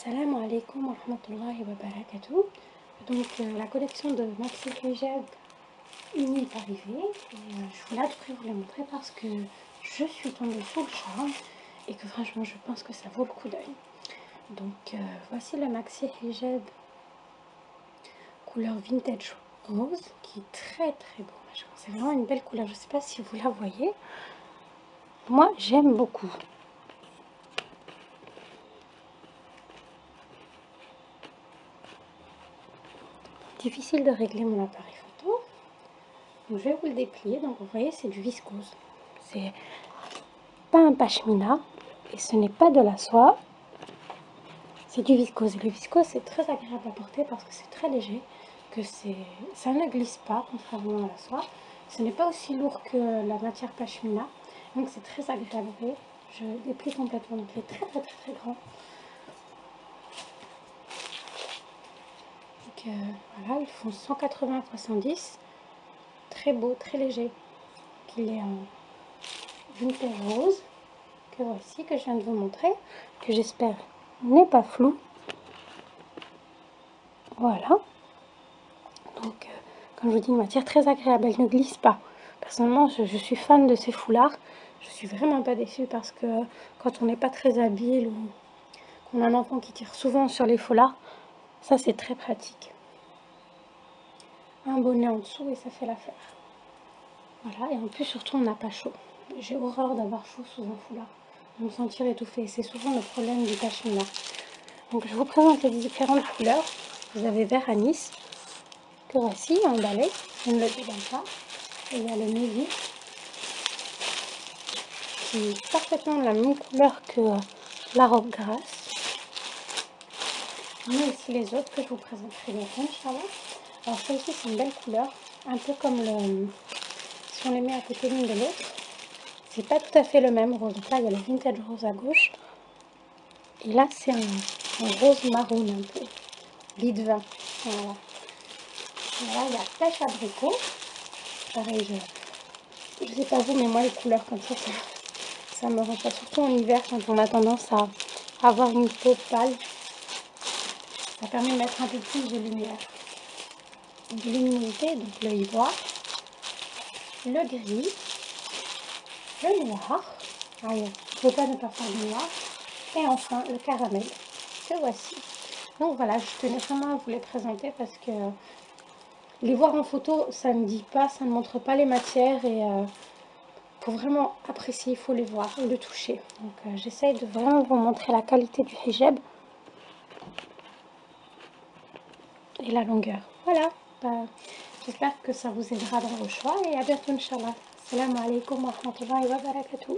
Salam alaikum wa rahmatullahi wa barakatuh. Donc la collection de Maxi Hijab Uni est arrivée et je voulais à tout prix vous la montrer parce que je suis tombée sous le charme et que franchement je pense que ça vaut le coup d'œil. Donc voici le Maxi Hijab couleur vintage rose qui est très beau. C'est vraiment une belle couleur, je ne sais pas si vous la voyez. Moi j'aime beaucoup. Difficile de régler mon appareil photo. Donc, je vais vous le déplier. Donc vous voyez, c'est du viscose. C'est pas un pashmina et ce n'est pas de la soie. C'est du viscose. Et le viscose, c'est très agréable à porter parce que c'est très léger, que ça ne glisse pas contrairement à la soie. Ce n'est pas aussi lourd que la matière pashmina. Donc c'est très agréable. Vous voyez, je déplie complètement. Donc il est très grand. Donc voilà, ils font 180 x 110. Très beau, très léger. Il est en vintage rose, que voici, que je viens de vous montrer, que j'espère n'est pas flou. Voilà. Donc, comme je vous dis, une matière très agréable, elle ne glisse pas. Personnellement, je suis fan de ces foulards. Je suis vraiment pas déçue parce que quand on n'est pas très habile ou qu'on a un enfant qui tire souvent sur les foulards, ça c'est très pratique. Un bonnet en dessous et ça fait l'affaire. Voilà, et en plus, surtout, on n'a pas chaud. J'ai horreur d'avoir chaud sous un foulard, de me sentir étouffée. C'est souvent le problème du pashmina. Donc, je vous présente les différentes couleurs. Vous avez vert anis, que voici, emballé. Je ne le déballe pas. Et il y a le navy, qui est parfaitement de la même couleur que la robe grasse. Mais aussi les autres que je vous présenterai bientôt, Inch'Allah. Alors, celle-ci, c'est une belle couleur, un peu comme si on les met à côté l'une de l'autre. C'est pas tout à fait le même rose. Donc là, il y a le vintage rose à gauche. Et là, c'est un rose marron un peu. Lit de vin. Voilà. Voilà, il y a pêche abricot. Pareil, je sais pas vous, mais moi, les couleurs comme ça me rend pas. Surtout en hiver, quand on a tendance à avoir une peau pâle. Ça permet de mettre un peu plus de lumière. De luminosité, donc le ivoire, le gris, le noir. Ah, il ne faut pas ne pas faire du noir. Et enfin, le caramel, que voici. Donc voilà, je tenais vraiment à vous les présenter parce que les voir en photo, ça ne dit pas, ça ne montre pas les matières. Et pour vraiment apprécier, il faut les voir et le toucher. Donc j'essaye de vraiment vous montrer la qualité du hijab et la longueur. Voilà, j'espère que ça vous aidera dans vos choix et à bientôt, Inch'Allah. Assalamu alaikum wa rahmatullahi wa barakatuh.